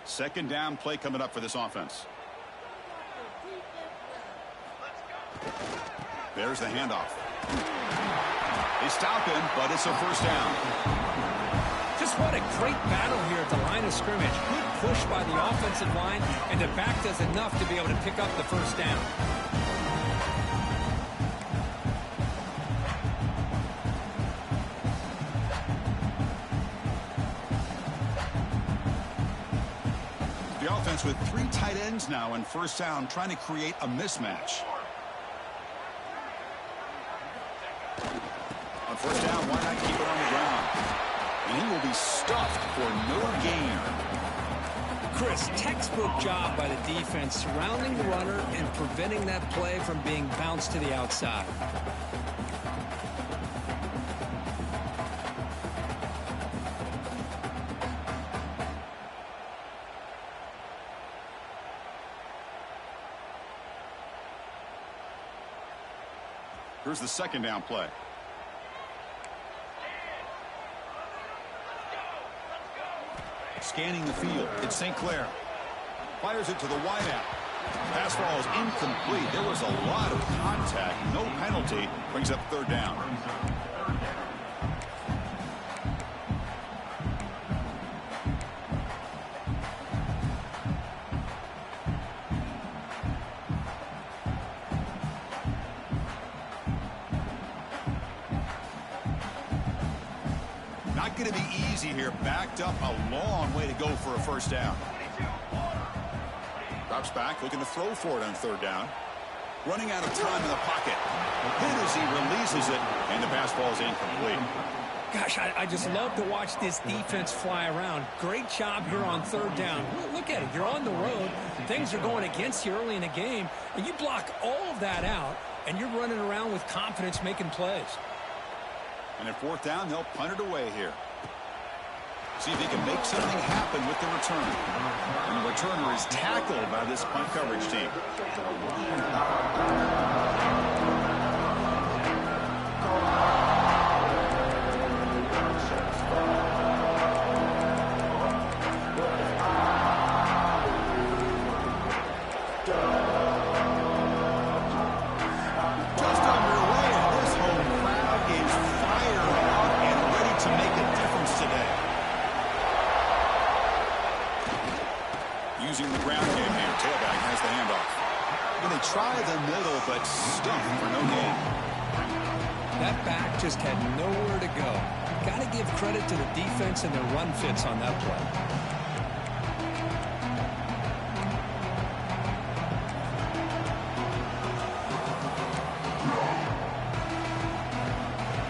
Second down play coming up for this offense. There's the handoff. They stop him, but it's a first down. Just what a great battle here at the line of scrimmage. Good push by the offensive line, and the back does enough to be able to pick up the first down. The offense with 3 tight ends now in first down, trying to create a mismatch. On first down, why not keep it on the ground? And he will be stuffed for no gain. Chris, textbook job by the defense surrounding the runner and preventing that play from being bounced to the outside. Here's the second down play. Scanning the field. It's St. Clair. Fires it to the wideout. Pass ball is incomplete. There was a lot of contact. No penalty. Brings up third down. Not going to be easy here. Backed up a long way to go for a first down. Drops back, looking to throw for it on third down. Running out of time in the pocket. Hit as he releases it, and the pass ball is incomplete. Gosh, I just love to watch this defense fly around. Great job here on third down. Look at it. You're on the road. Things are going against you early in the game, and you block all of that out, and you're running around with confidence making plays. And at fourth down, they'll punt it away here. See if he can make something happen with the return. And the returner is tackled by this punt coverage team. Just underway, and this home crowd is fired up and ready to make a difference today. Using the ground game here. Tailback has the handoff. And they try the middle, but stuffed for no gain. That back just had nowhere to go. Got to give credit to the defense and their run fits on that play.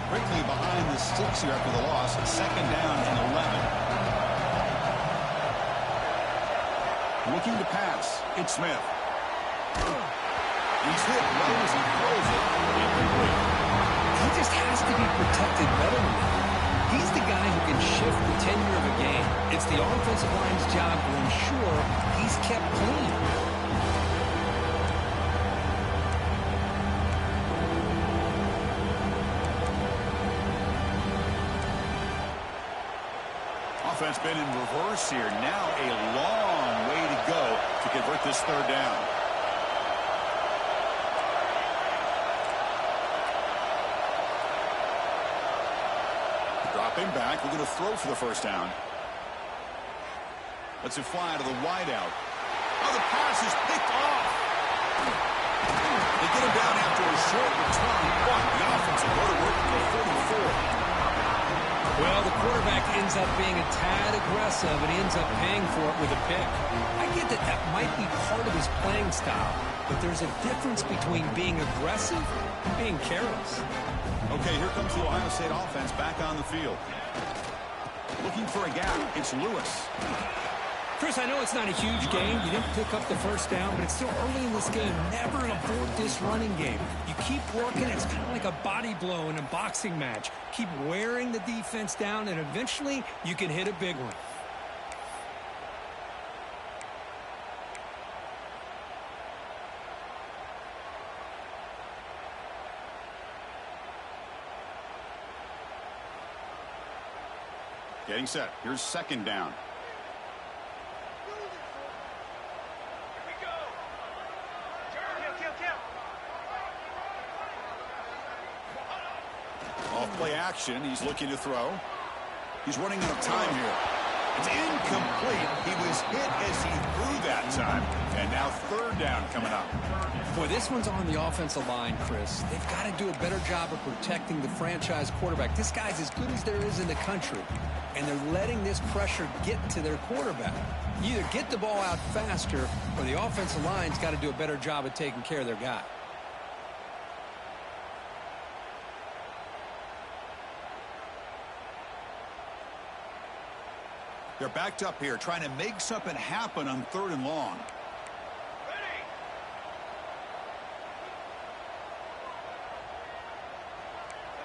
Quickly behind the sticks here after the loss. Second down and 11. Looking to pass. It's Smith. He's hit right as he throws it. Incomplete. He just has to be protected better than that. He's the guy who can shift the tenure of a game. It's the offensive line's job to ensure he's kept clean. Offense been in reverse here. Now a long way to go to convert this third down. Dropping back. We're going to throw for the first down. Lets it fly to the wideout. Oh, the pass is picked off. They get him down after a short return. But the offense will go to work for the 44. Well, the quarterback ends up being a tad aggressive, and he ends up paying for it with a pick. I get that that might be part of his playing style, but there's a difference between being aggressive and being careless. Okay, here comes the Ohio State offense back on the field. Looking for a gap. It's Lewis. Chris, I know it's not a huge game. You didn't pick up the first down, but it's still early in this game. Never abort this running game. You keep working. It's kind of like a body blow in a boxing match. Keep wearing the defense down, and eventually you can hit a big one. Getting set. Here's second down. action. He's looking to throw. He's running out of time here. It's incomplete. He was hit as he threw that time. And now third down coming up. Boy, this one's on the offensive line, Chris. They've got to do a better job of protecting the franchise quarterback. This guy's as good as there is in the country, and they're letting this pressure get to their quarterback. You either get the ball out faster, or the offensive line's got to do a better job of taking care of their guy. They're backed up here, trying to make something happen on 3rd and long.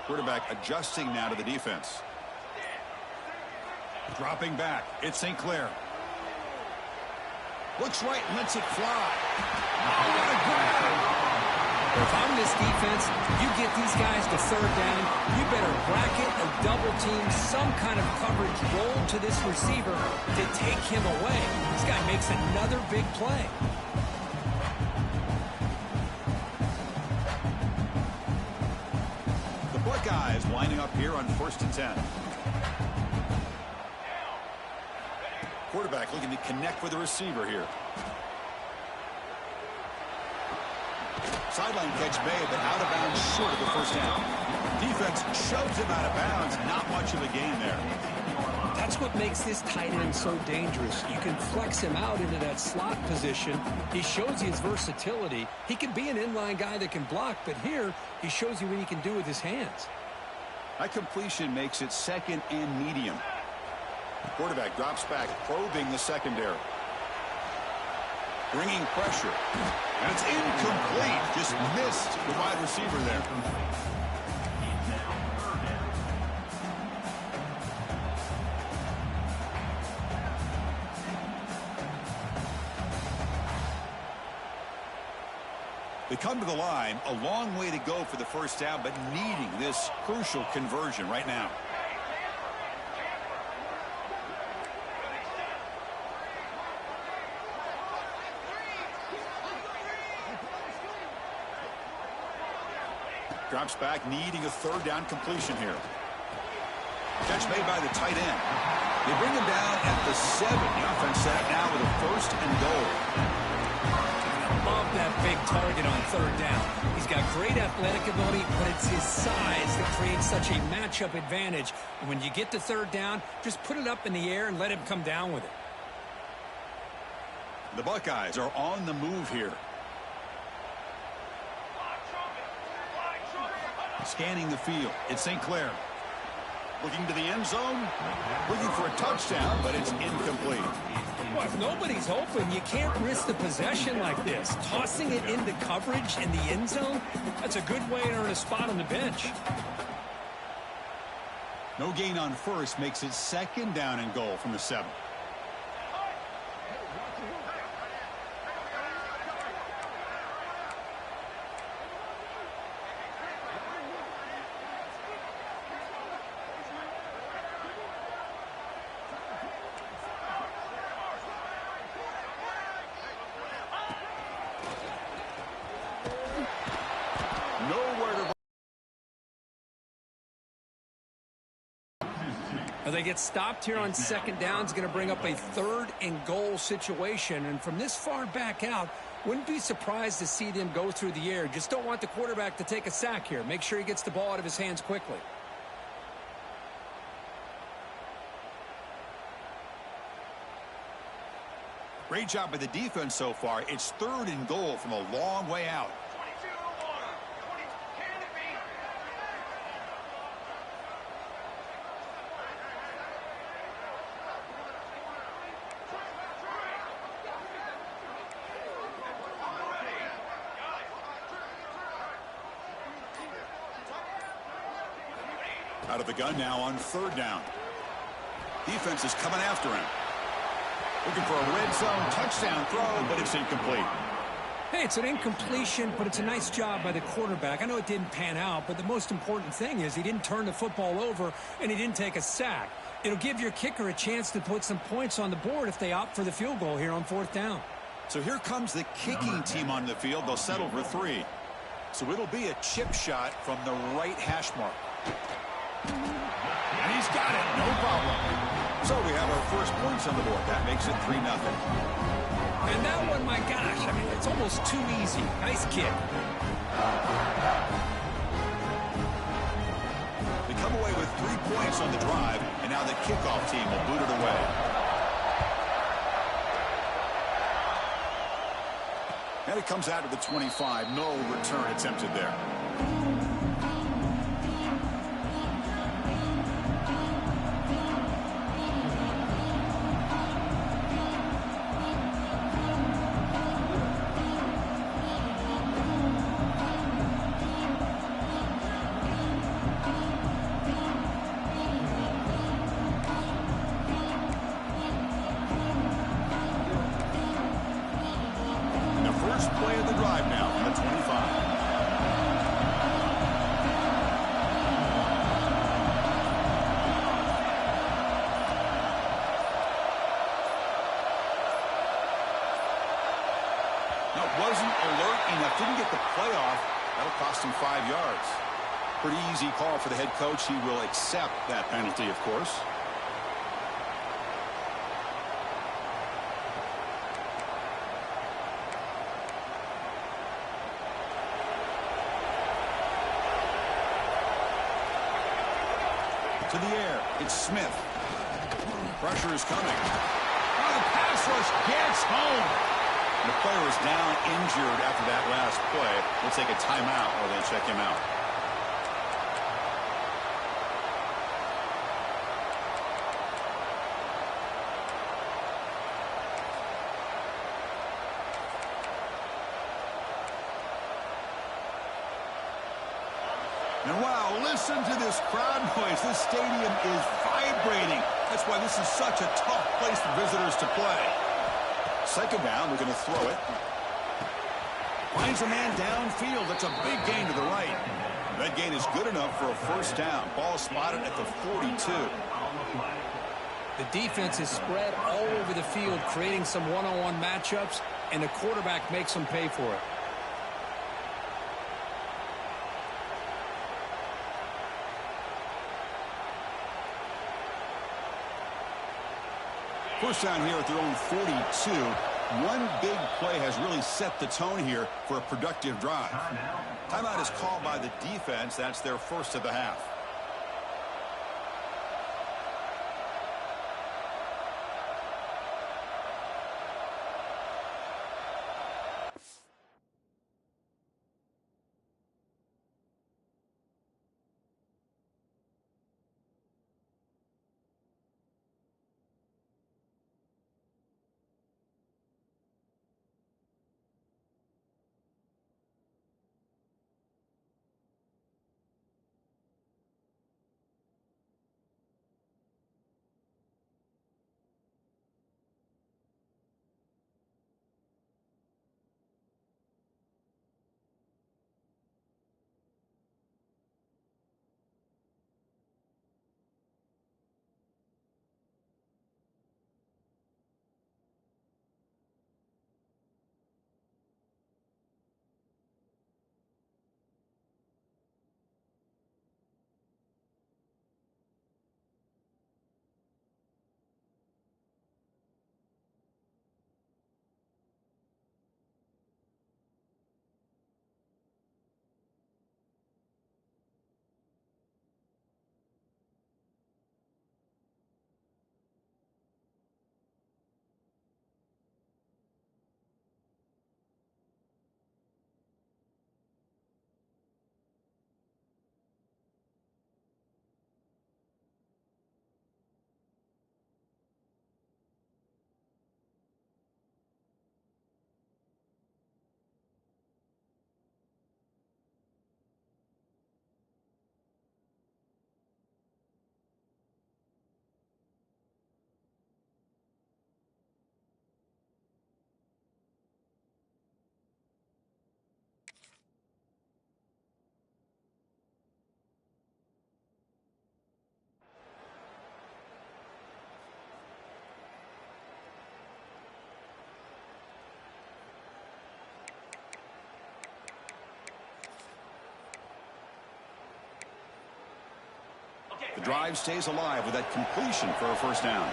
Quarterback adjusting now to the defense. Dropping back. It's St. Clair. Looks right and lets it fly. Oh, what a grab! If I'm this defense, you get these guys to 3rd down, you better bracket or double team some kind of coverage roll to this receiver to take him away. This guy makes another big play. The Buckeyes lining up here on 1st and 10. Quarterback looking to connect with the receiver here. Sideline catch made, but out of bounds short of the 1st down. Defense shoves him out of bounds. Not much of a gain there. That's what makes this tight end so dangerous. You can flex him out into that slot position. He shows you his versatility. He can be an inline guy that can block, but here he shows you what he can do with his hands. That completion makes it 2nd and medium. The quarterback drops back, probing the secondary. Bringing pressure. And it's incomplete. Just missed the wide receiver there. They come to the line, a long way to go for the 1st down, but needing this crucial conversion right now. Drops back, needing a 3rd down completion here. Catch made by the tight end. They bring him down at the 7. The offense set now with a 1st and goal. Love that big target on 3rd down. He's got great athletic ability, but it's his size that creates such a matchup advantage. And when you get to 3rd down, just put it up in the air and let him come down with it. The Buckeyes are on the move here. Scanning the field. It's St. Clair. Looking to the end zone. Looking for a touchdown, but it's incomplete. Well, if nobody's open, you can't risk the possession like this. Tossing it into coverage in the end zone, that's a good way to earn a spot on the bench. No gain on 1st makes it 2nd down and goal from the 7. They get stopped here on 2nd down. It's going to bring up a 3rd and goal situation. And from this far back out, wouldn't be surprised to see them go through the air. Just don't want the quarterback to take a sack here. Make sure he gets the ball out of his hands quickly. Great job by the defense so far. It's 3rd and goal from a long way out. Out of the gun now on 3rd down. Defense is coming after him. Looking for a red zone touchdown throw, but it's incomplete. Hey, it's an incompletion, but it's a nice job by the quarterback. I know it didn't pan out, but the most important thing is he didn't turn the football over and he didn't take a sack. It'll give your kicker a chance to put some points on the board if they opt for the field goal here on 4th down. So here comes the kicking team on the field. They'll settle for 3. So it'll be a chip shot from the right hash mark. And he's got it. No problem. So we have our first points on the board. That makes it 3-0. And that one, my gosh, I mean, it's almost too easy. Nice kick. They come away with 3 points on the drive, and now the kickoff team will boot it away. And it comes out to the 25. No return attempted there. Play of the drive now from the 25. Now, wasn't alert enough, didn't get the play off. That'll cost him 5 yards. Pretty easy call for the head coach. He will accept that penalty, of course. To the air, it's Smith. Pressure is coming. Oh, the pass rush gets home. And the player is down injured after that last play. We'll take a timeout while they check him out. And wow, listen to this crowd noise. This stadium is vibrating. That's why this is such a tough place for visitors to play. Second down, they're going to throw it. Finds a man downfield. That's a big gain to the right. That gain is good enough for a first down. Ball spotted at the 42. The defense is spread all over the field, creating some one-on-one matchups, and the quarterback makes them pay for it. First down here at their own 42. One big play has really set the tone here for a productive drive. Timeout is called by the defense. That's their first of the half. drive stays alive with that completion for a first down.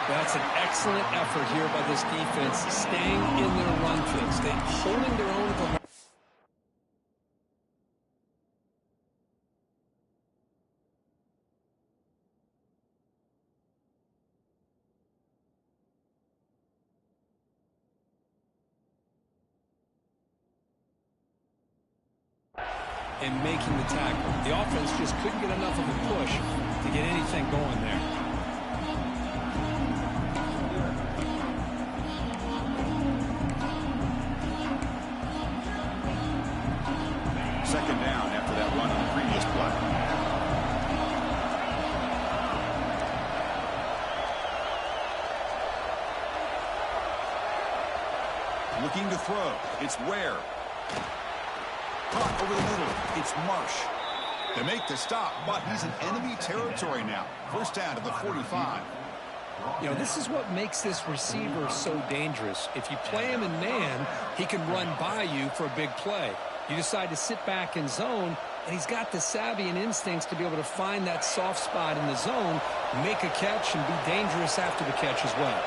That's an excellent effort here by this defense, staying in their run fix, holding their own at the line. And making the tackle. The offense just couldn't get enough of a push to get anything going there. Second down after that run on the previous play. Looking to throw. It's Ware. Caught over the middle. It's Marsh. They make the stop, but he's in enemy territory now. First down to the 45. You know, this is what makes this receiver so dangerous. If you play him in man, he can run by you for a big play. You decide to sit back in zone, and he's got the savvy and instincts to be able to find that soft spot in the zone, make a catch, and be dangerous after the catch as well.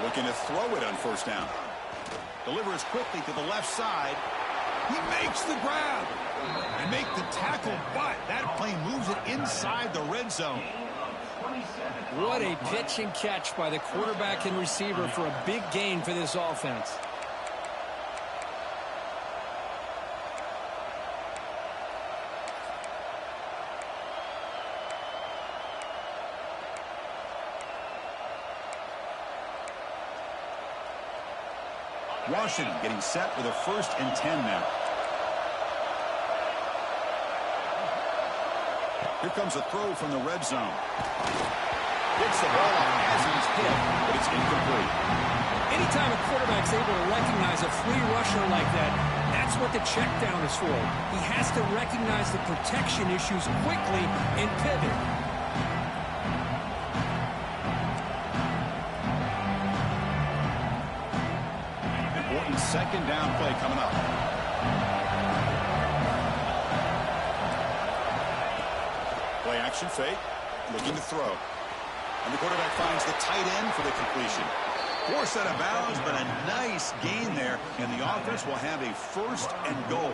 Looking to throw it on first down. Delivers quickly to the left side. He makes the grab. They make the tackle, but that play moves it inside the red zone. What a pitch and catch by the quarterback and receiver for a big gain for this offense. Washington getting set with a 1st and 10 now. Here comes a throw from the red zone. Gets the ball off as he's hit, but it's incomplete. Anytime a quarterback's able to recognize a free rusher like that, that's what the check down is for. He has to recognize the protection issues quickly and pivot. Important second down play coming up. Play action fake, looking to throw. And the quarterback finds the tight end for the completion. Forced out of bounds, but a nice gain there, and the offense will have a 1st and goal.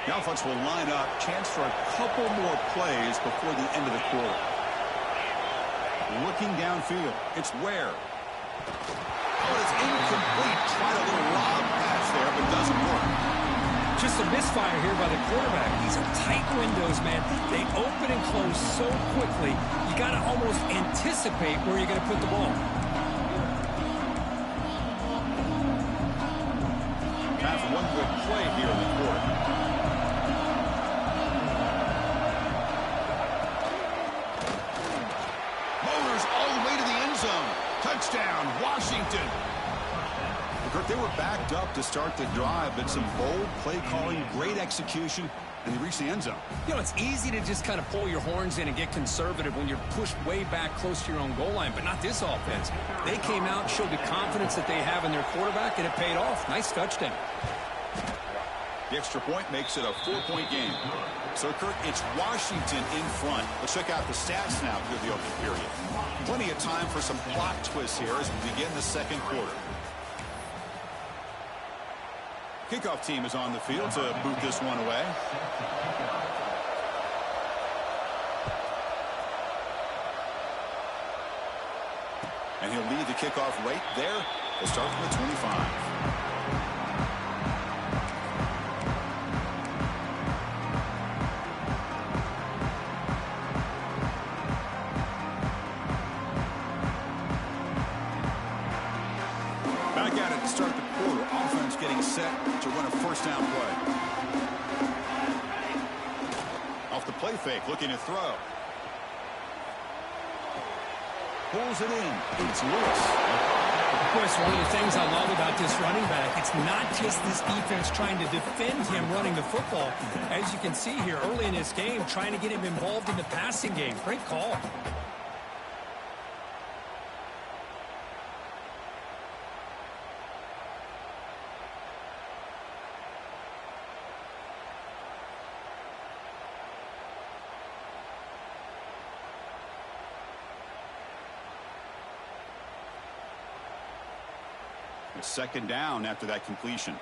The offense will line up, chance for a couple more plays before the end of the quarter. Looking downfield, it's Ware. Oh, it's incomplete. Tried a little lob pass there, but doesn't work. Just a misfire here by the quarterback. These are tight windows, man. They open and close so quickly, you got to almost anticipate where you're going to put the ball. Time for one good play here in the quarter. Touchdown, Washington. Kirk, they were backed up to start the drive, but some bold play calling, great execution, and they reached the end zone. You know, it's easy to just kind of pull your horns in and get conservative when you're pushed way back close to your own goal line, but not this offense. They came out and showed the confidence that they have in their quarterback, and it paid off. Nice touchdown. The extra point makes it a 4-point game. So, Kirk, it's Washington in front. Let's check out the stats now through the opening period. Plenty of time for some plot twists here as we begin the second quarter. Kickoff team is on the field to boot this one away. And he'll lead the kickoff right there. We'll start from the 25. Set to run a first down play. Off the play fake, looking to throw. Pulls it in. It's Lewis. Chris, one of the things I love about this running back, it's not just this defense trying to defend him running the football. As you can see here early in this game, trying to get him involved in the passing game. Great call. It's second down after that completion.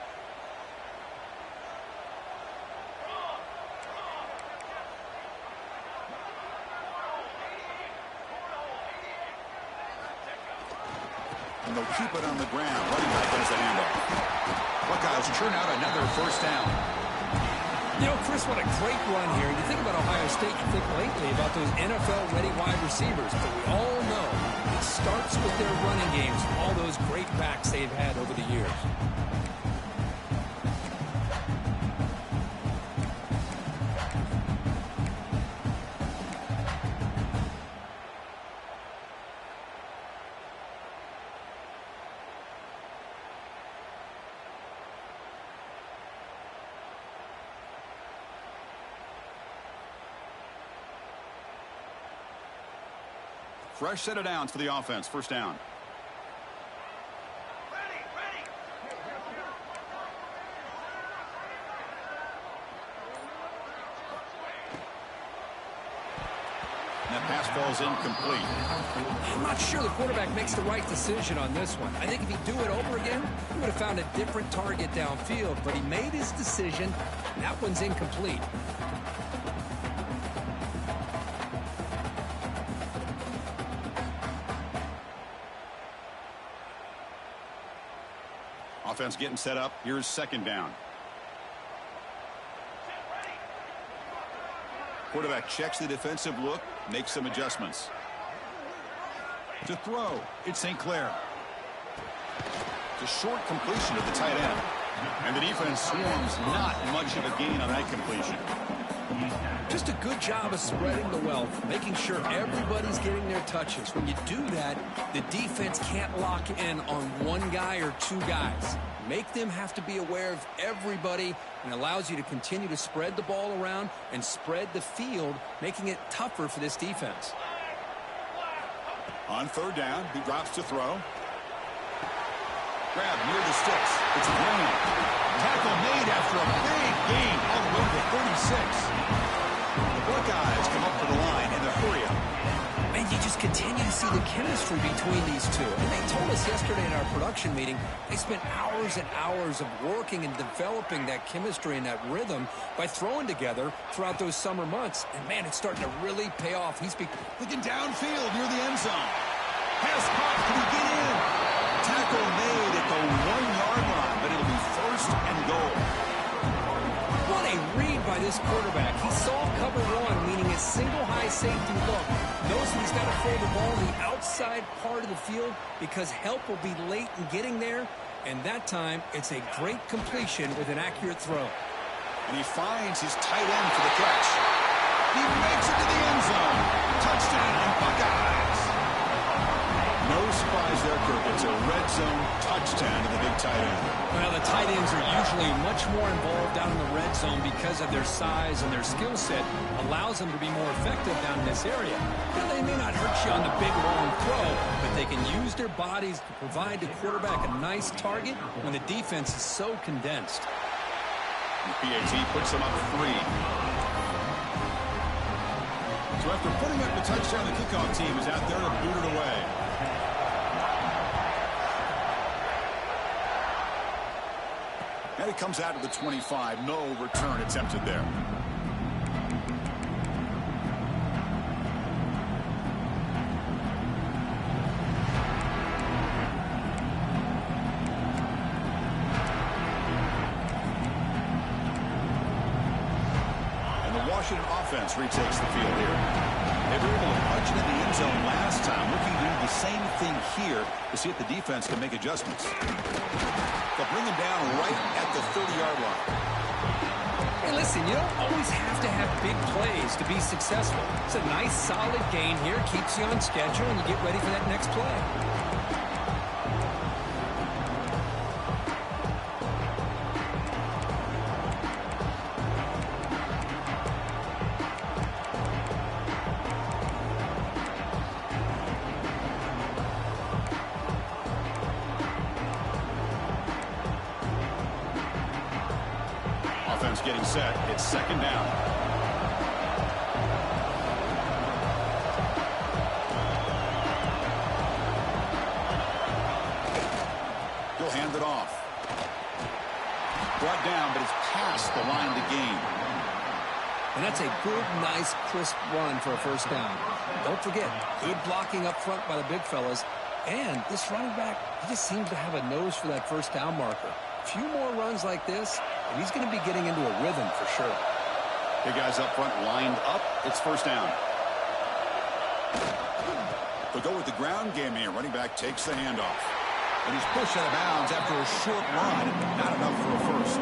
And they'll keep it on the ground. Running back has the handoff. Buckeyes churn out another first down. You know, Chris, what a great run here. You think about Ohio State, you think lately about those NFL-ready wide receivers. But we all know it starts with their running games, all those great backs they've had over the years. Fresh set of downs for the offense. First down. And that pass falls incomplete. I'm not sure the quarterback makes the right decision on this one. I think if he'd do it over again, he would have found a different target downfield. But he made his decision. That one's incomplete. Offense getting set up. Here's second down. Quarterback checks the defensive look, makes some adjustments. To throw, it's St. Clair. It's a short completion to the tight end. And the defense swarms not much of a gain on that completion. Just a good job of spreading the wealth, making sure everybody's getting their touches. When you do that, the defense can't lock in on one guy or two guys. Make them have to be aware of everybody, and allows you to continue to spread the ball around and spread the field, making it tougher for this defense. On third down, he drops to throw. Grab near the sticks. It's Graham. Tackle made after a big gain all the way to 36. The Buckeyes come up to the line in the hurry up. And you just continue to see the chemistry between these two. And they told us yesterday in our production meeting, they spent hours and hours of working and developing that chemistry and that rhythm by throwing together throughout those summer months. And, man, it's starting to really pay off. He's looking downfield near the end zone. Pass caught. Can he get in? Tackle made at the 1-yard line, but it'll be first and goal. What a read by this quarterback. He saw cover one, meaning a single high safety look. Knows he's got to throw the ball in the outside part of the field because help will be late in getting there. And that time, it's a great completion with an accurate throw. And he finds his tight end for the catch. He makes it to the end zone. Touchdown, Buckeyes. No surprise there, Kirk. It's a red zone touchdown to the big tight end. Well, the tight ends are usually much more involved down in the red zone because of their size and their skill set allows them to be more effective down in this area. Now, they may not hurt you on the big, long throw, but they can use their bodies to provide the quarterback a nice target when the defense is so condensed. And PAT puts them up 3. So after putting up the touchdown, the kickoff team is out there to boot it away. And it comes out of the 25. No return attempted there. And the Washington offense retakes the field here. They were able to punch it in the end zone last time. Looking to do the same thing here to see if the defense can make adjustments. They'll bring him down right at the 30-yard line. Hey, listen, you don't always have to have big plays to be successful. It's a nice, solid gain here. Keeps you on schedule, and you get ready for that next play. getting set. It's second down. He'll hand it off. Brought down, but it's past the line to gain. And that's a good, nice, crisp run for a first down. Don't forget, good blocking up front by the big fellas. And this running back, he just seems to have a nose for that first down marker. A few more runs like this, and he's going to be getting into a rhythm for sure. The guys up front lined up. It's first down. They'll go with the ground game here. Running back takes the handoff. And he's pushed out of bounds after a short run. Not enough for a first.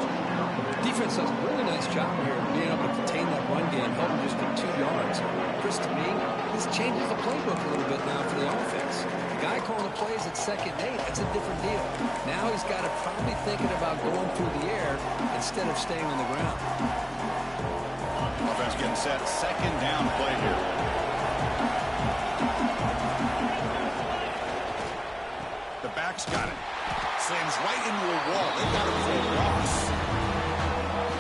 Defense does a really nice job here of being able to contain that run game, help him just get 2 yards. Chris, to me, this changes the playbook a little bit now for the offense. The guy calling the plays at 2nd and 8, that's a different deal. Now he's got to probably thinking about going through the air instead of staying on the ground. Offense getting set. Second down play here. The back's got it. Slams right into a wall. They got him for a loss.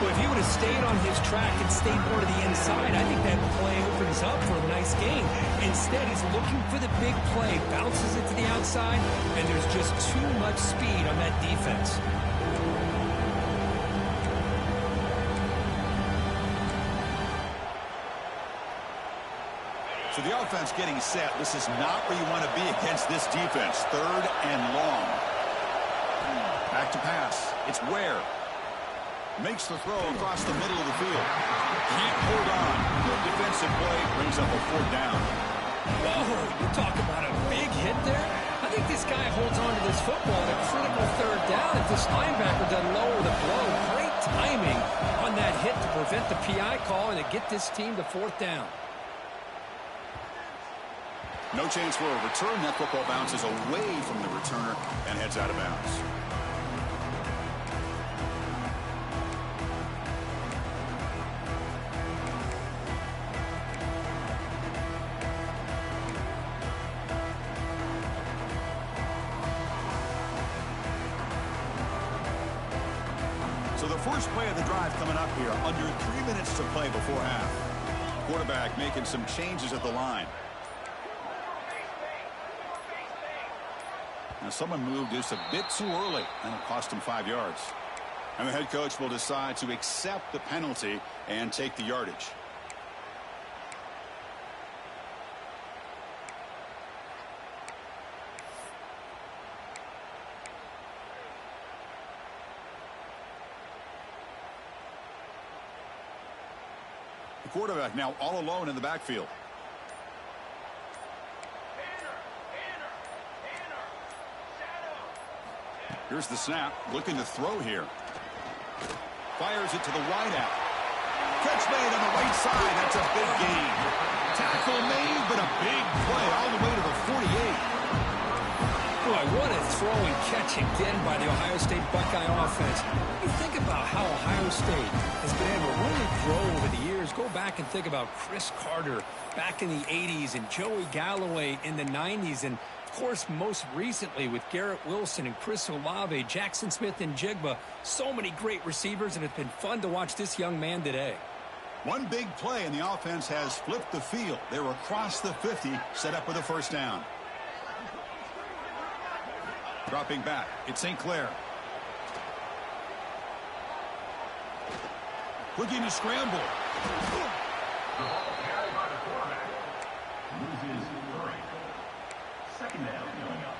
Well, if he would have stayed on his track and stayed more to the inside, I think that play opens up for a nice gain. Instead, he's looking for the big play, bounces it to the outside, and there's just too much speed on that defense. So the offense getting set. This is not where you want to be against this defense. 3rd and long. Back to pass. It's Ware. Makes the throw across the middle of the field. Can't hold on. Good defensive play. Brings up a 4th down. Whoa, you talk about a big hit there. I think this guy holds on to this football at a critical 3rd down if this linebacker doesn't lower the blow. Great timing on that hit to prevent the PI call and to get this team to 4th down. No chance for a return. That football bounces away from the returner and heads out of bounds. So the first play of the drive coming up here. Under 3 minutes to play before half. Quarterback making some changes at the line. Now someone moved just a bit too early, and it cost him 5 yards. And the head coach will decide to accept the penalty and take the yardage. The quarterback now all alone in the backfield. Here's the snap, looking to throw here. Fires it to the wideout. Catch made on the right side. That's a big gain. Tackle made, but a big play all the way to the 48. Boy, what a throw and catch again by the Ohio State Buckeye offense. You think about how Ohio State has been able to really grow over the years. Go back and think about Chris Carter back in the 80s and Joey Galloway in the 90s. And, of course, most recently with Garrett Wilson and Chris Olave, Jackson Smith and Jigba. So many great receivers, and it's been fun to watch this young man today. One big play, and the offense has flipped the field. They're across the 50, set up with a first down. Dropping back, it's St. Clair. Looking to scramble. The ball carried by the quarterback. Loses 3. Second down coming up.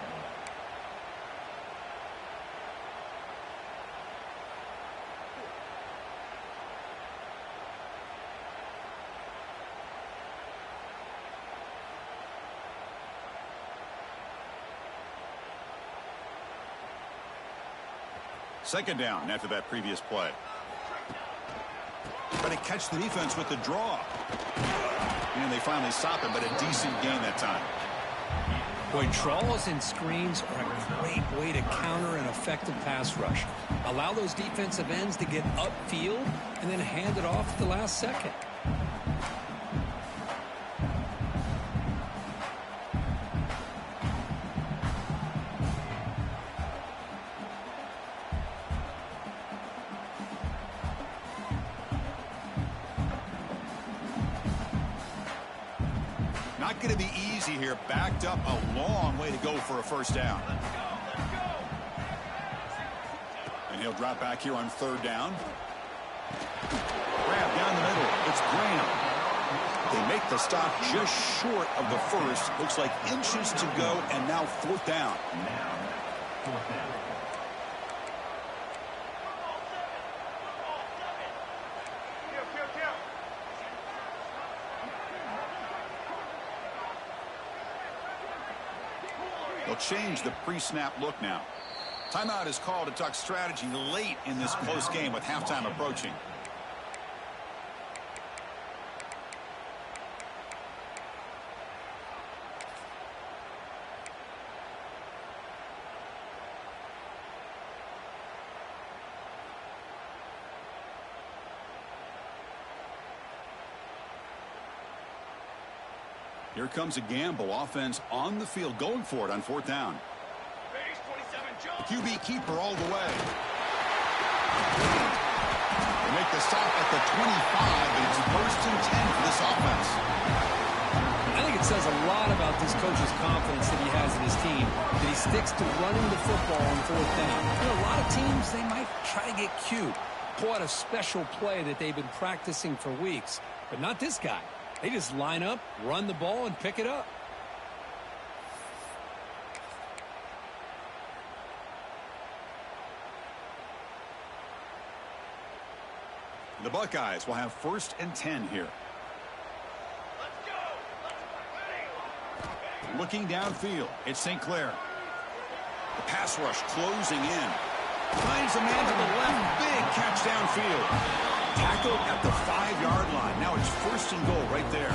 Second down after that previous play. But it catch the defense with the draw. And they finally stop it, but a decent gain that time. Boy, draws and screens are a great way to counter an effective pass rush. Allow those defensive ends to get upfield and then hand it off at the last second. not going to be easy here. Backed up a long way to go for a first down. And he'll drop back here on third down. Grab down the middle. It's Graham. They make the stop just short of the first. Looks like inches to go, and now fourth down. They'll change the pre-snap look now. Timeout is called to talk strategy late in this close game with halftime approaching. Here comes a gamble. Offense on the field going for it on fourth down. The QB keeper all the way. They make the stop at the 25, and it's first and 10 for this offense. I think it says a lot about this coach's confidence that he has in his team, that he sticks to running the football on fourth down. You know, a lot of teams, they might try to get cute, pull out a special play that they've been practicing for weeks, but not this guy. They just line up, run the ball, and pick it up. The Buckeyes will have first and 10 here. Looking downfield, it's St. Clair. The pass rush closing in. Finds a man to the left. Big catch downfield. Tackled at the 5-yard line. Now it's first and goal right there.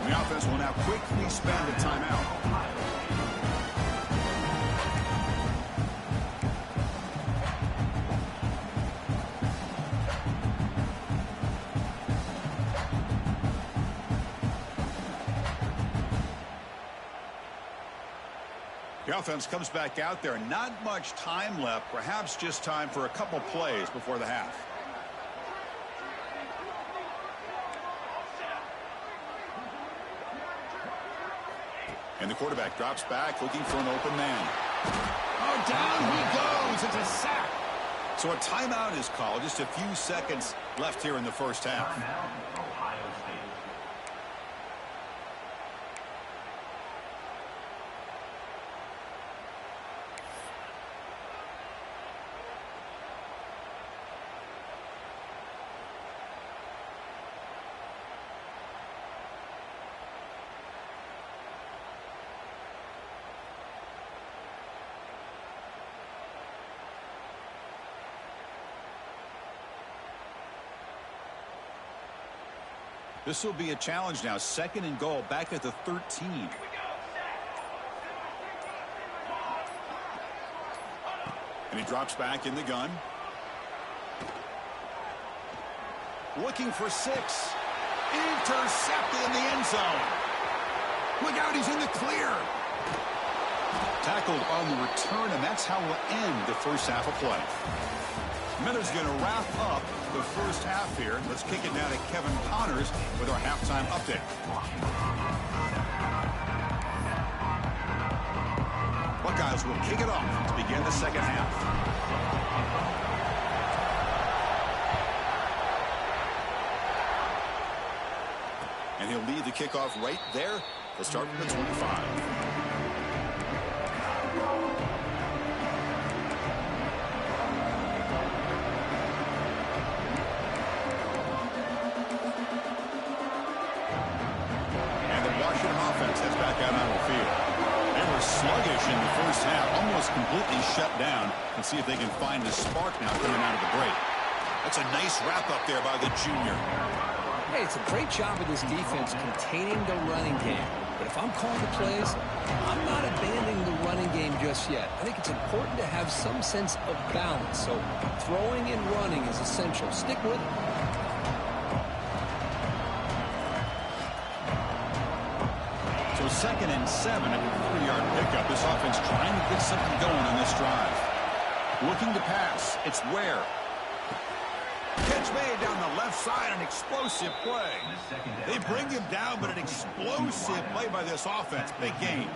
The offense will now quickly spend a timeout. The offense comes back out there. Not much time left. Perhaps just time for a couple plays before the half. And the quarterback drops back, looking for an open man. Oh, down he goes. It's a sack. So a timeout is called. Just a few seconds left here in the first half. This will be a challenge now. Second and goal back at the 13. And he drops back in the gun. Looking for 6. Intercepted in the end zone. Look out, he's in the clear. Tackled on the return, and that's how we'll end the first half of play. Miller's going to wrap up the first half here. Let's kick it down to Kevin Connors with our halftime update. Buckeyes will kick it off to begin the second half. And he'll lead the kickoff right there. He'll start from the 25. Sluggish in the first half, almost completely shut down, and see if they can find a spark now coming out of the break. That's a nice wrap up there by the junior. Hey, it's a great job of this defense containing the running game. But if I'm calling the plays, I'm not abandoning the running game just yet. I think it's important to have some sense of balance. So throwing and running is essential. Stick with it. So second and 7 at the 3-yard pickup. This offense trying to get something going on this drive. Looking to pass. It's Ware. Catch He's made down the left side, an explosive play. They bring him down, but an explosive play by this offense. Big game.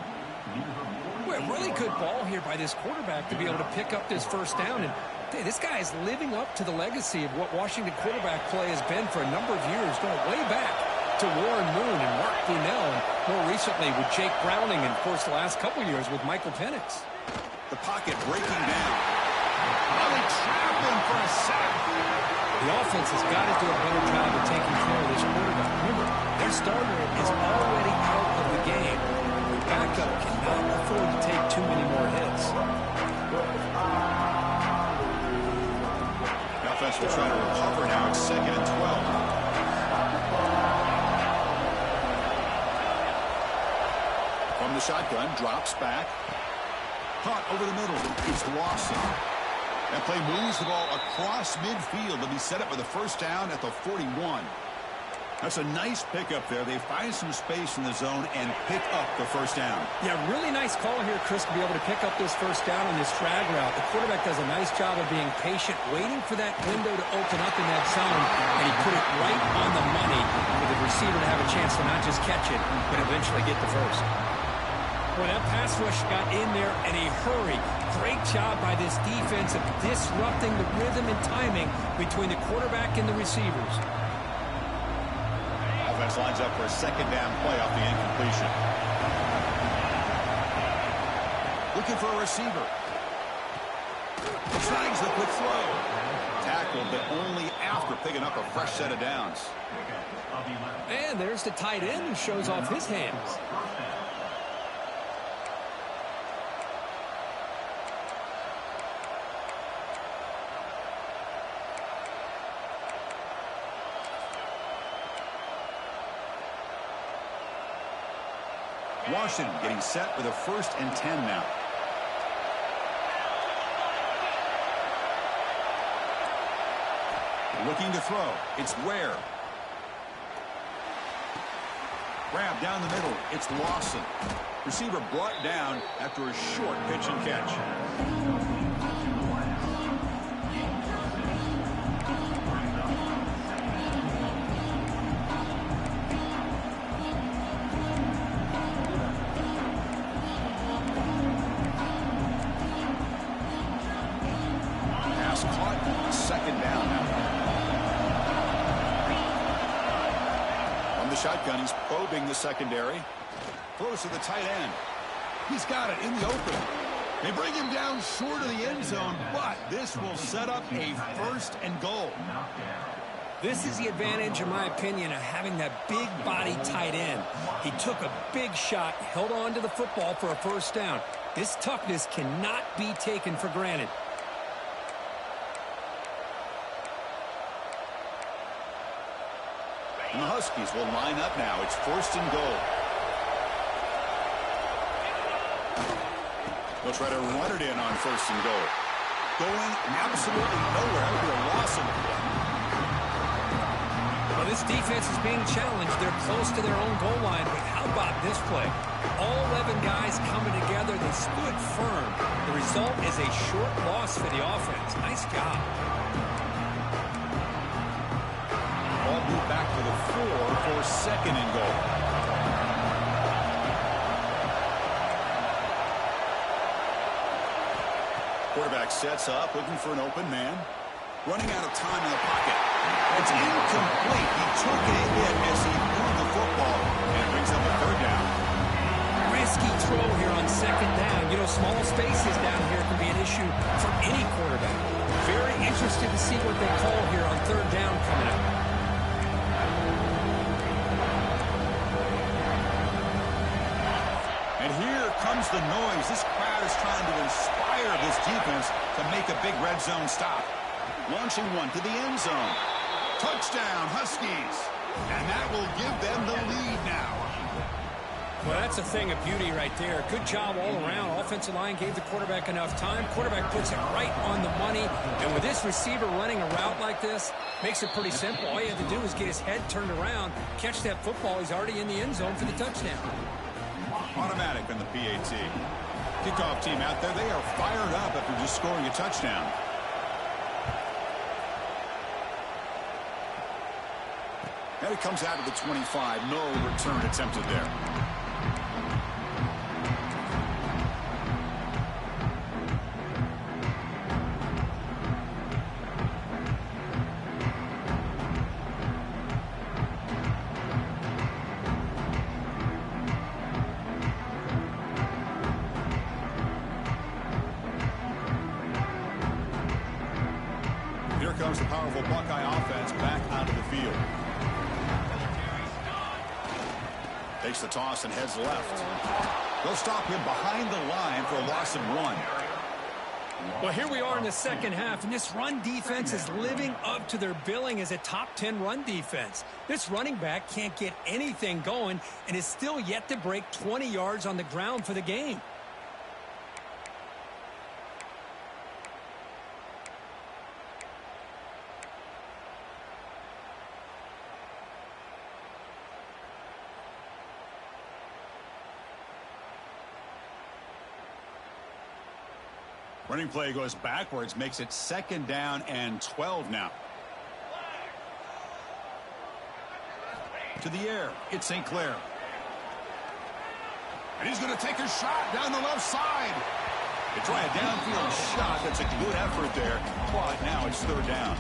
Well, really good ball here by this quarterback to be able to pick up this first down. And hey, this guy is living up to the legacy of what Washington quarterback play has been for a number of years, going way back to Warren Moon and Mark Brunell, and more recently with Jake Browning, and of course the last couple years with Michael Penix. The pocket breaking down. Oh, they trap him for a sack. The offense has got to do a better job of taking care of this quarterback. Remember, their starter is already out of the game. The backup cannot afford to take too many more hits. The offense will try to recover now. It's 2nd and 12. From the shotgun, drops back. Caught over the middle. It's Lawson. That play moves the ball across midfield to be set up with a first down at the 41. That's a nice pickup there. They find some space in the zone and pick up the first down. Yeah, really nice call here, Chris, to be able to pick up this first down on this drag route. The quarterback does a nice job of being patient, waiting for that window to open up in that zone, and he put it right on the money for the receiver to have a chance to not just catch it, but eventually get the first. Well, that pass rush got in there in a hurry. Great job by this defense of disrupting the rhythm and timing between the quarterback and the receivers. Offense lines up for a second down play off the incompletion. Looking for a receiver. Snags the quick throw. Tackled, but only after picking up a fresh set of downs. And there's the tight end who shows off his hands. Washington getting set with a 1st and 10 now. Looking to throw. It's Ware. Grab down the middle. It's Lawson. Receiver brought down after a short pitch and catch. Shotgun, he's probing the secondary. Throws to the tight end. He's got it in the open. They bring him down short of the end zone, but this will set up a 1st and goal. This is the advantage, in my opinion, of having that big body tight end. He took a big shot, held on to the football for a first down. This toughness cannot be taken for granted. And the Huskies will line up now. It's 1st and goal. They'll try to run it in on 1st and goal. Going absolutely nowhere. That would be a loss of the play. Well, this defense is being challenged. They're close to their own goal line. But how about this play? All 11 guys coming together. They stood firm. The result is a short loss for the offense. Nice job. Ball moved back to the 4 for 2nd and goal. Quarterback sets up, looking for an open man. Running out of time in the pocket. It's incomplete. He took a hit as he moved the football, and it brings up a 3rd down. Risky throw here on 2nd down. You know, small spaces down here can be an issue for any quarterback. Very interested to see what they call here on 3rd down coming up. And here comes the noise. This crowd is trying to inspire this defense to make a big red zone stop. Launching one to the end zone. Touchdown, Huskies. And that will give them the lead now. Well, that's a thing of beauty right there. Good job all around. Offensive line gave the quarterback enough time. Quarterback puts it right on the money. And with this receiver running a route like this, makes it pretty simple. All you have to do is get his head turned around, catch that football. He's already in the end zone for the touchdown. Automatic on the PAT. Kickoff team out there, they are fired up after just scoring a touchdown. And it comes out of the 25. No return attempted there. Here comes the powerful Buckeye offense back onto the field. Takes the toss and heads left. They'll stop him behind the line for a loss of 1. Well, here we are in the second half, and this run defense is living up to their billing as a top 10 run defense. This running back can't get anything going and is still yet to break 20 yards on the ground for the game. Running play goes backwards, makes it 2nd down and 12 now. To the air, it's St. Clair. And he's going to take a shot down the left side. They try a downfield shot. That's a good effort there. But now it's 3rd down.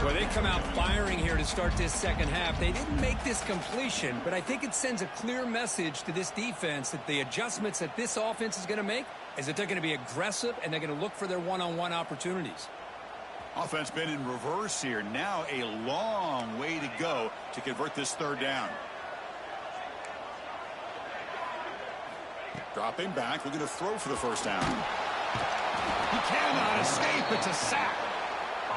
Well, they come out firing here to start this second half. They didn't make this completion, but I think it sends a clear message to this defense that the adjustments that this offense is going to make is that they're going to be aggressive and they're going to look for their one-on-one opportunities. Offense been in reverse here. Now a long way to go to convert this 3rd down. Dropping back, looking to throw for the 1st down. He cannot escape. It's a sack.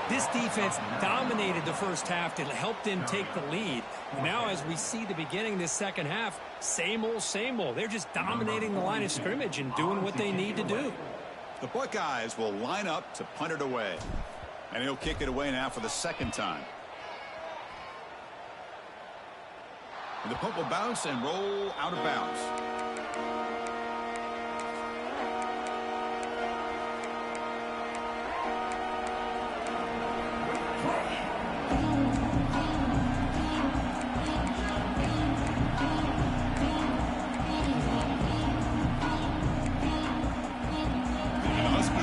This defense dominated the first half to help them take the lead. Now, as we see the beginning of this second half, same old, same old. They're just dominating the line of scrimmage and doing what they need to do. The Buckeyes will line up to punt it away. And he'll kick it away now for the 2nd time. And the punt will bounce and roll out of bounds.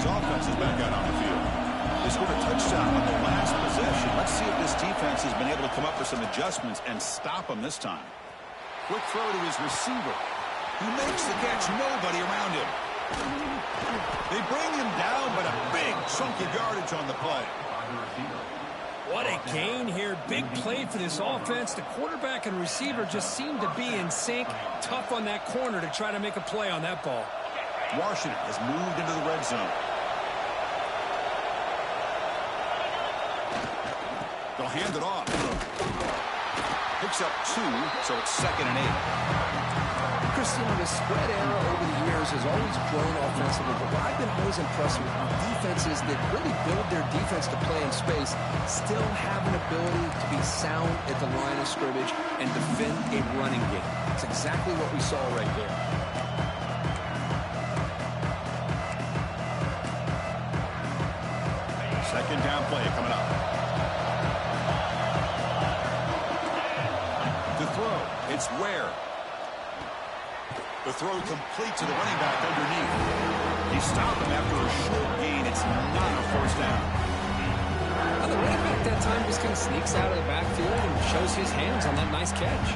Offense is back out on the field. They scored a touchdown on the last possession. Let's see if this defense has been able to come up with some adjustments and stop them this time. Quick throw to his receiver. He makes the catch. Nobody around him. They bring him down, but a big chunk of yardage on the play. What a gain here. Big play for this offense. The quarterback and receiver just seem to be in sync. Tough on that corner to try to make a play on that ball. Washington has moved into the red zone. They'll hand it off. Picks up 2, so it's 2nd and 8. Christian, the spread era over the years has always grown offensively, but what I've been always impressed with defenses that really build their defense to play in space still have an ability to be sound at the line of scrimmage and defend a running game. It's exactly what we saw right there. 2nd down play coming up. To throw, it's Ware. The throw complete to the running back underneath. He stopped him after a short gain. It's not a 1st down. Well, the running back that time just kind of sneaks out of the backfield and shows his hands on that nice catch.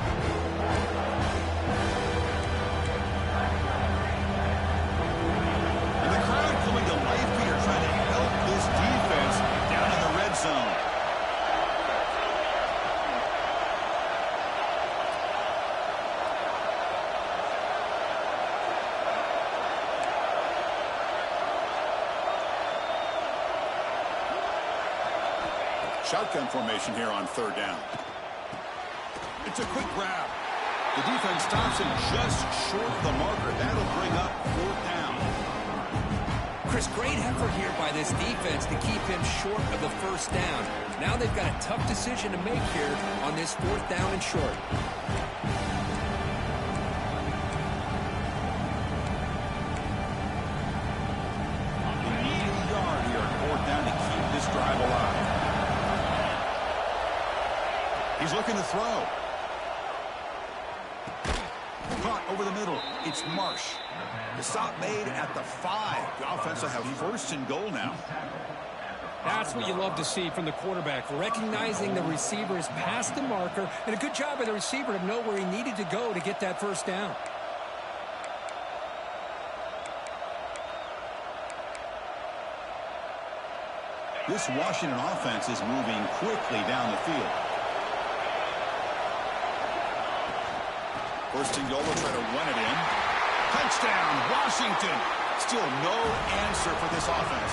And the crowd coming to life here, trying to help this defense down in the red zone. Shotgun formation here on 3rd down. It's a quick grab. The defense stops him just short of the marker. That'll bring up 4th down. Chris, great effort here by this defense to keep him short of the 1st down. Now they've got a tough decision to make here on this 4th down and short. They need a yard here on 4th down to keep this drive alive. He's looking to throw. Caught over the middle. It's Marsh. The stop made at the 5. The offense will have first and goal now. That's what you love to see from the quarterback, recognizing the receiver is past the marker, and a good job by the receiver to know where he needed to go to get that first down. This Washington offense is moving quickly down the field. First and goal, will try to run it in. Touchdown, Washington. Still no answer for this offense.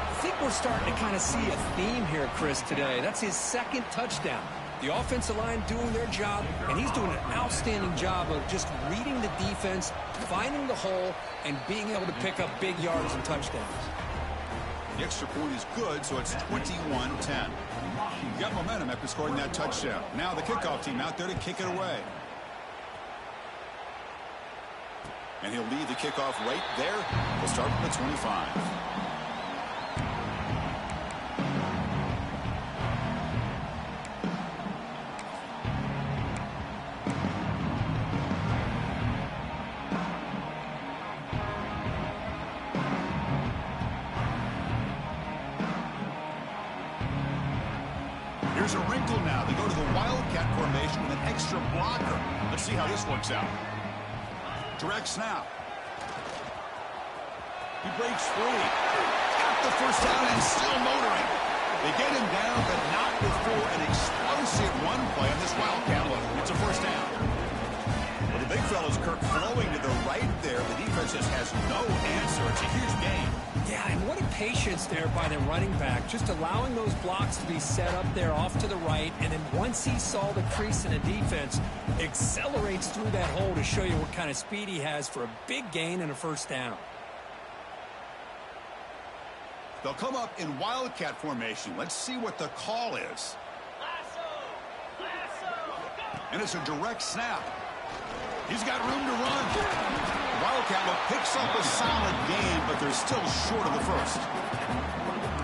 I think we're starting to kind of see a theme here, Chris, today. That's his second touchdown. The offensive line doing their job, and he's doing an outstanding job of just reading the defense, finding the hole, and being able to pick up big yards and touchdowns. The extra point is good, so it's 21-10. Got momentum after scoring that touchdown. Now the kickoff team out there to kick it away. And he'll leave the kickoff right there. We'll start from the 25. Here's a wrinkle now. They go to the Wildcat formation with an extra blocker. Let's see how this works out. Direct snap. He breaks free. Got the first down and still motoring. They get him down, but not before an explosive run play on this Wildcat look. It's a first down. Well, the big fella's Kirk flowing to the right there. The defense just has no answer. It's a huge gain. Yeah, and what a patience there by the running back, just allowing those blocks to be set up there off to the right, and then once he saw the crease in the defense, accelerates through that hole to show you what kind of speed he has for a big gain and a first down. They'll come up in Wildcat formation. Let's see what the call is. And it's a direct snap. He's got room to run. Wildcat look picks up a solid game, but they're still short of the first.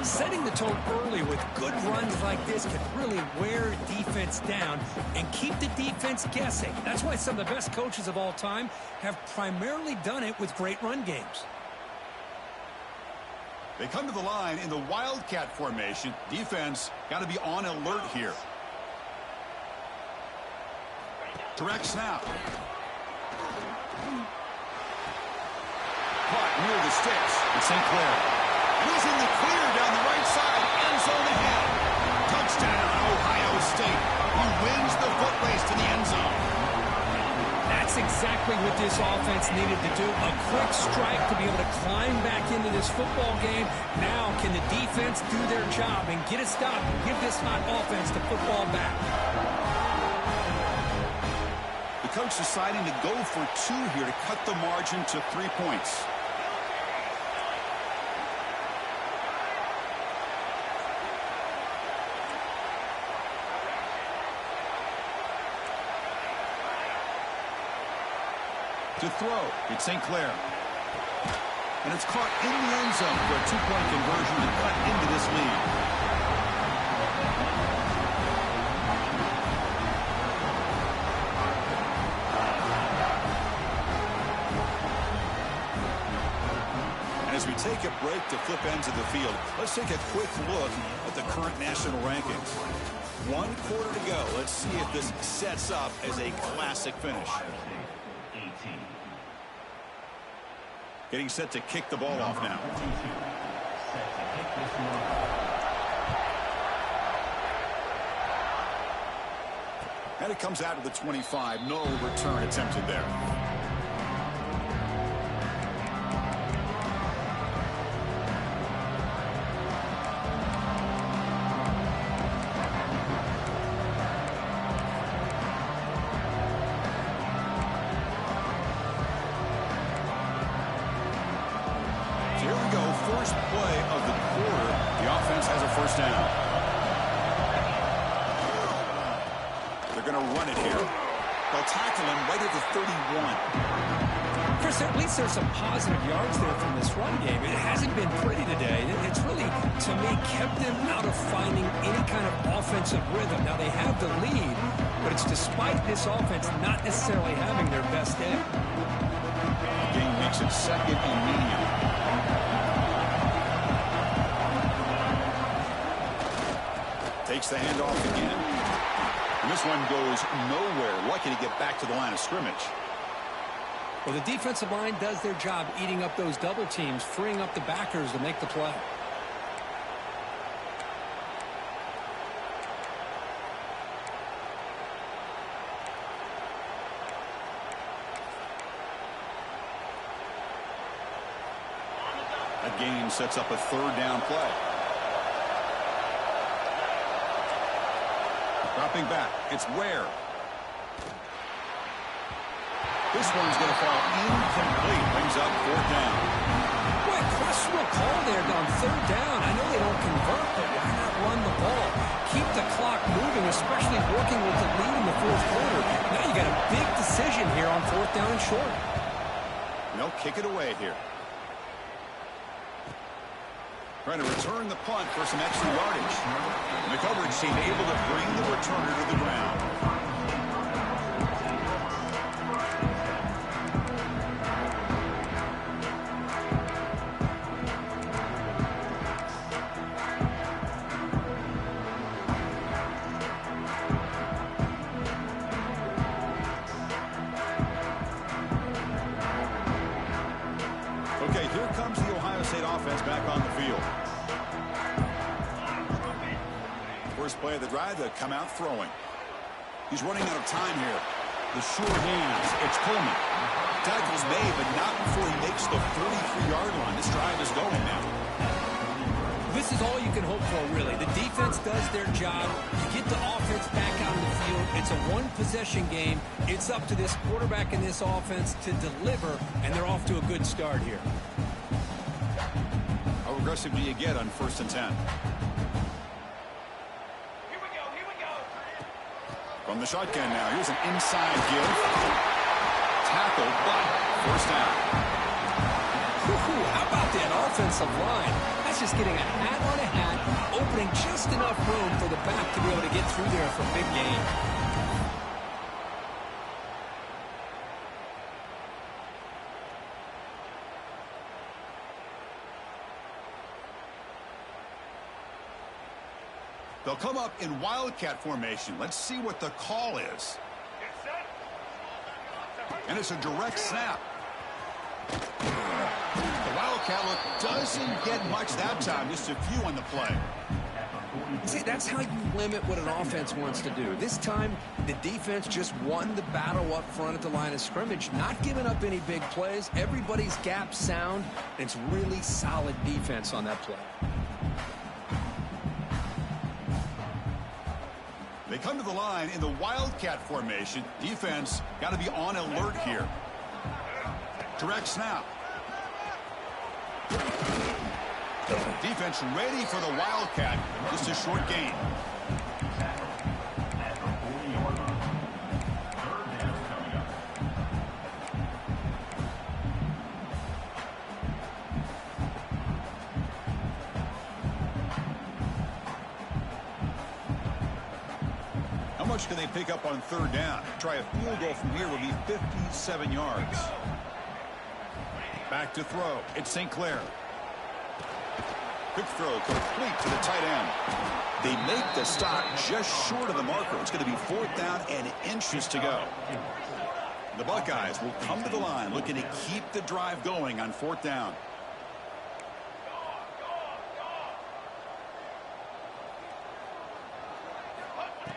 Setting the tone early with good runs like this can really wear defense down and keep the defense guessing. That's why some of the best coaches of all time have primarily done it with great run games. They come to the line in the Wildcat formation. Defense got to be on alert here. Direct snap. Caught near the sticks. It's St. Clair. He's in the clear down the right side. End zone ahead. Touchdown, Ohio State. He wins the foot race to the end zone. That's exactly what this offense needed to do. A quick strike to be able to climb back into this football game. Now can the defense do their job and get a stop and give this hot offense the football back? The coach deciding to go for 2 here to cut the margin to 3 points. To throw, it's St. Clair. And it's caught in the end zone for a 2-point conversion to cut into this lead. And as we take a break to flip ends of the field, let's take a quick look at the current national rankings. 1 quarter to go. Let's see if this sets up as a classic finish. Getting set to kick the ball off now. And it comes out of the 25. No return attempted there. First play of the quarter, the offense has a first down. They're going to run it here. They'll tackle him right at the 31. Chris, at least there's some positive yards there from this run game. It hasn't been pretty today. It's really, to me, kept them out of finding any kind of offensive rhythm. Now, they have the lead, but it's despite this offense not necessarily having their best day. The game makes it 2nd and medium. Takes the handoff again. And this one goes nowhere. Lucky to get back to the line of scrimmage. Well, the defensive line does their job eating up those double teams, freeing up the backers to make the play. That gain sets up a 3rd down play. Dropping back. It's Ware. This one's going to fall incomplete. Brings up 4th down. Boy, questionable call there on 3rd down. I know they don't convert, but why not run the ball? Keep the clock moving, especially working with the lead in the 4th quarter. Now you got a big decision here on 4th down and short. And they'll kick it away here. Trying to return the punt for some extra yardage. And the coverage team able to bring the returner to the ground. Okay, here comes the Ohio State offense back on the field. First play of the drive, they come out throwing. He's running out of time here. The sure hands. It's Coleman. Tackles made, but not before he makes the 43-yard line. This drive is going now. This is all you can hope for, really. The defense does their job. You get the offense back out of the field. It's a one-possession game. It's up to this quarterback and this offense to deliver, and they're off to a good start here. How aggressive do you get on 1st and 10? Here we go. From the shotgun now. Here's an inside give. Tackled, but 1st down. How about that offensive line? That's just getting a hat on a hat, opening just enough room for the back to be able to get through there for a big gain. They'll come up in Wildcat formation. Let's see what the call is. And it's a direct snap. The Wildcat look doesn't get much that time. Just a few on the play. See, that's how you limit what an offense wants to do. This time, the defense just won the battle up front at the line of scrimmage, not giving up any big plays. Everybody's gap sound, and it's really solid defense on that play. They come to the line in the Wildcat formation. Defense got to be on alert here. Direct snap. Defense ready for the Wildcat. Just a short gain. How much can they pick up on 3rd down? Try a field goal from here will be 57 yards. Back to throw. It's St. Clair. Quick throw complete to the tight end. They make the stop just short of the marker. It's going to be 4th down and inches to go. The Buckeyes will come to the line looking to keep the drive going on 4th down.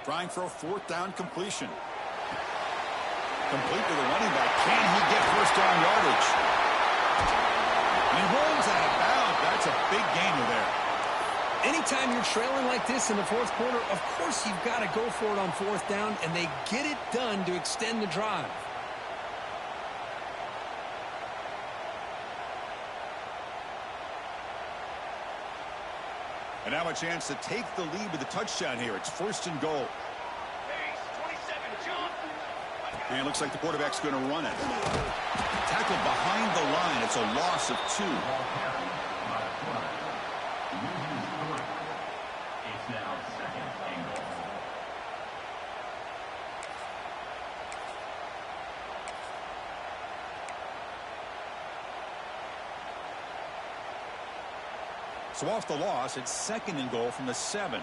Trying for a 4th down completion. Complete to the running back. Can he get 1st down yardage? He rolls out of bounds. That's a big gainer there. Anytime you're trailing like this in the 4th quarter, of course you've got to go for it on 4th down, and they get it done to extend the drive. And now a chance to take the lead with a touchdown here. It's 1st and goal. And it looks like the quarterback's going to run it. Tackled behind the line. It's a loss of 2. Ball carried by the quarterback. Loses 3. It's now 2nd and goal. So off the loss, it's 2nd and goal from the 7.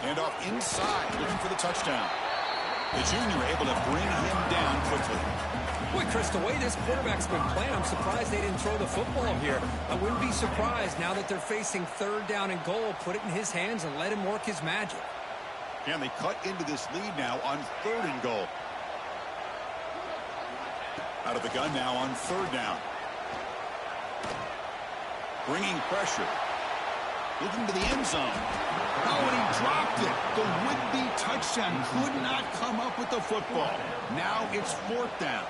And off inside, looking for the touchdown. The junior able to bring him down quickly. Boy, Chris, the way this quarterback's been playing, I'm surprised they didn't throw the football here. I wouldn't be surprised now that they're facing 3rd down and goal. Put it in his hands and let him work his magic. And they cut into this lead now on 3rd and goal. Out of the gun now on 3rd down. Bringing pressure. Looking to the end zone. Oh, and he dropped it. The would-be touchdown could not come up with the football. Now it's 4th down.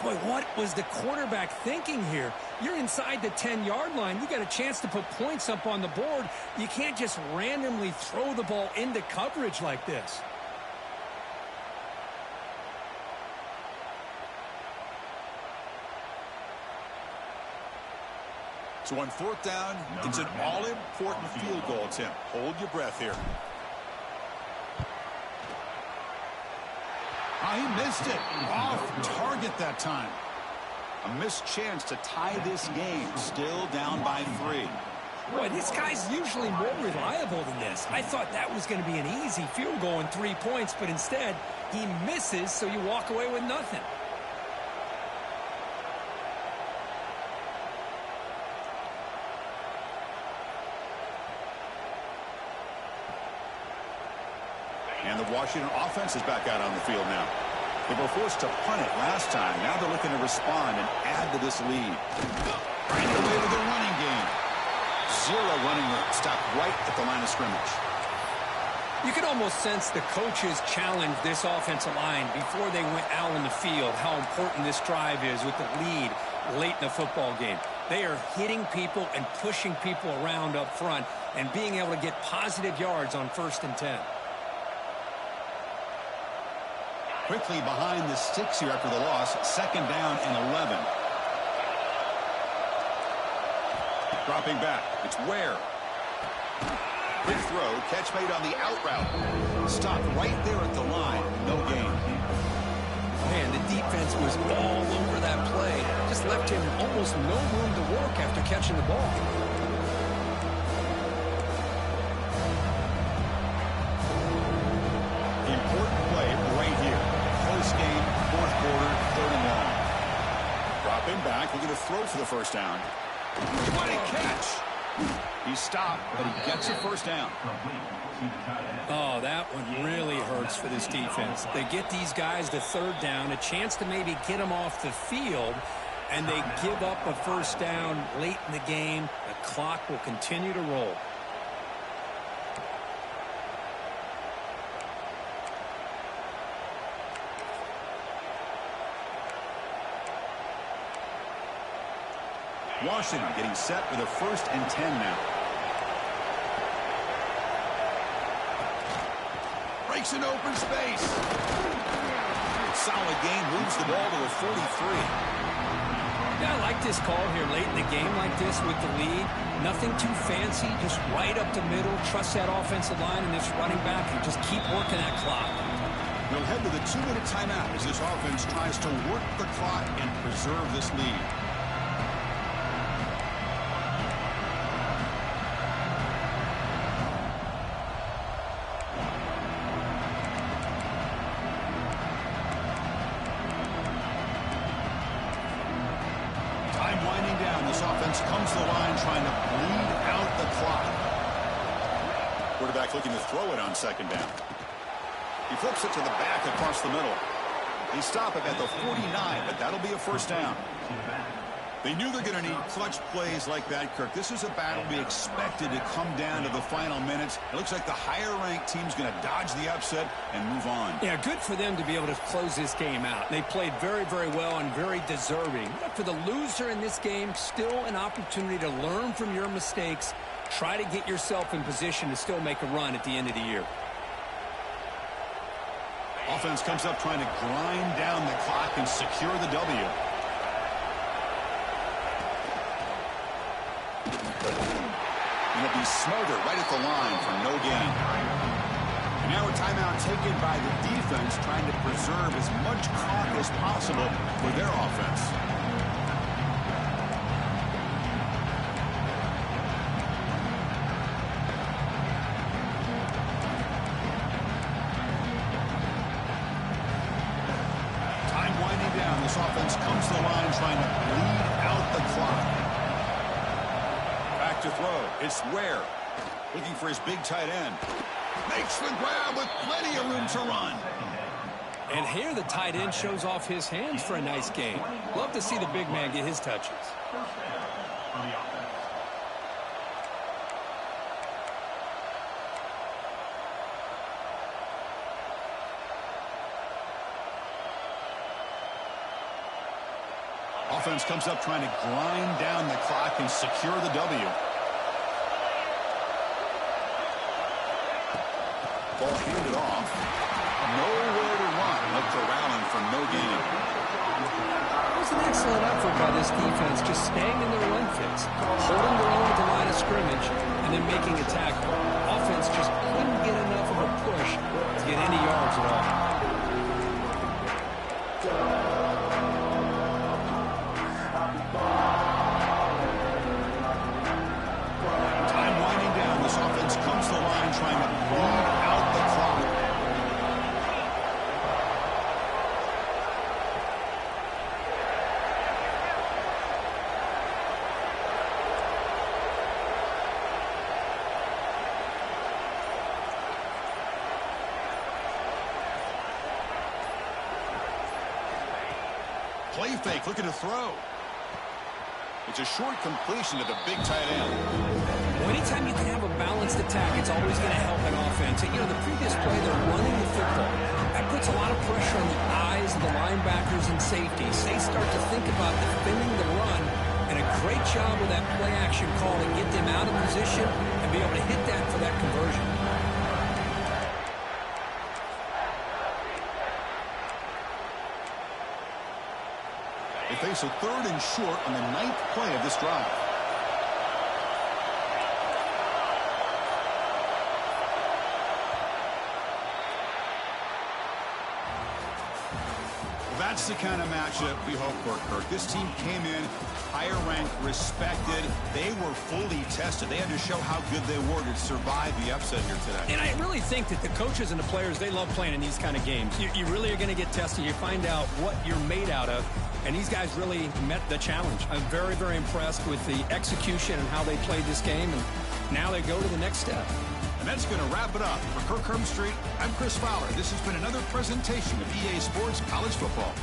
Boy, what was the quarterback thinking here? You're inside the 10-yard line. You got a chance to put points up on the board. You can't just randomly throw the ball into coverage like this. So on 4th down, it's an all-important field goal attempt. Hold your breath here. Oh, he missed it. Off target that time. A missed chance to tie this game. Still down by 3. Boy, this guy's usually more reliable than this. I thought that was going to be an easy field goal and 3 points, but instead, he misses, so you walk away with nothing. And the Washington offense is back out on the field now. They were forced to punt it last time. Now they're looking to respond and add to this lead. Right away with the running game. 0 running stop right at the line of scrimmage. You could almost sense the coaches challenged this offensive line before they went out on the field, how important this drive is with the lead late in the football game. They are hitting people and pushing people around up front and being able to get positive yards on 1st and 10. Quickly behind the sticks here after the loss. 2nd down and 11. Dropping back. It's Ware. Quick throw. Catch made on the out route. Stopped right there at the line. No gain. Man, the defense was all over that play. Just left him almost no room to work after catching the ball. Important play right here. Close game, 4th quarter, 3rd and long. Dropping back, looking to throw for the 1st down. What a catch! He stopped, but he gets a 1st down. Oh, that one really hurts for this defense. They get these guys to 3rd down, a chance to maybe get them off the field, and they give up a 1st down late in the game. The clock will continue to roll. Washington getting set with a 1st and 10 now. Breaks an open space. Solid game, moves the ball to a 43. Yeah, I like this call here late in the game like this with the lead. Nothing too fancy, just right up the middle. Trust that offensive line and this running back and just keep working that clock. We'll head to the 2-minute timeout as this offense tries to work the clock and preserve this lead. Winding down, this offense comes to the line trying to bleed out the clock. Quarterback looking to throw it on 2nd down. He flips it to the back across the middle. They stop him at the 49, but that'll be a 1st down. They knew they're going to need clutch plays like that, Kirk. This is a battle we expected to come down to the final minutes. It looks like the higher-ranked team's going to dodge the upset and move on. Yeah, good for them to be able to close this game out. They played very, very well and very deserving. But for the loser in this game, still an opportunity to learn from your mistakes. Try to get yourself in position to still make a run at the end of the year. Offense comes up trying to grind down the clock and secure the W. And it'll be smothered right at the line for no gain. And now a timeout taken by the defense trying to preserve as much clock as possible for their offense. This offense comes to the line trying to bleed out the clock. Back to throw. It's Ware looking for his big tight end. Makes the grab with plenty of room to run. And here the tight end shows off his hands for a nice gain. Love to see the big man get his touches. First down on the offense. Offense comes up trying to grind down the clock and secure the W. Ball handed off. Nowhere to run. Left corralling for no gain. It was an excellent effort by this defense, just staying in their run fits, holding their own at the line of scrimmage, and then making a tackle. Offense just couldn't get enough of a push to get any yards at all. Time winding down. This offense comes to the line trying to bleed out the clock. Play fake, looking to throw. It's a short completion to the big tight end. Well, anytime you can have a balanced attack, it's always going to help an offense. And, you know, the previous play, they're running the football. That puts a lot of pressure on the eyes of the linebackers and safeties. They start to think about defending the run, and a great job with that play-action call to get them out of position and be able to hit that for that conversion. They face a 3rd and short on the 9th play of this drive. Well, that's the kind of matchup we hope for, Kirk. This team came in higher ranked, respected. They were fully tested. They had to show how good they were to survive the upset here today. And I really think that the coaches and the players, they love playing in these kind of games. You really are going to get tested. You find out what you're made out of. And these guys really met the challenge. I'm very, very impressed with the execution and how they played this game. And now they go to the next step. And that's going to wrap it up. For Kirk Herbstreit, I'm Chris Fowler. This has been another presentation of EA Sports College Football.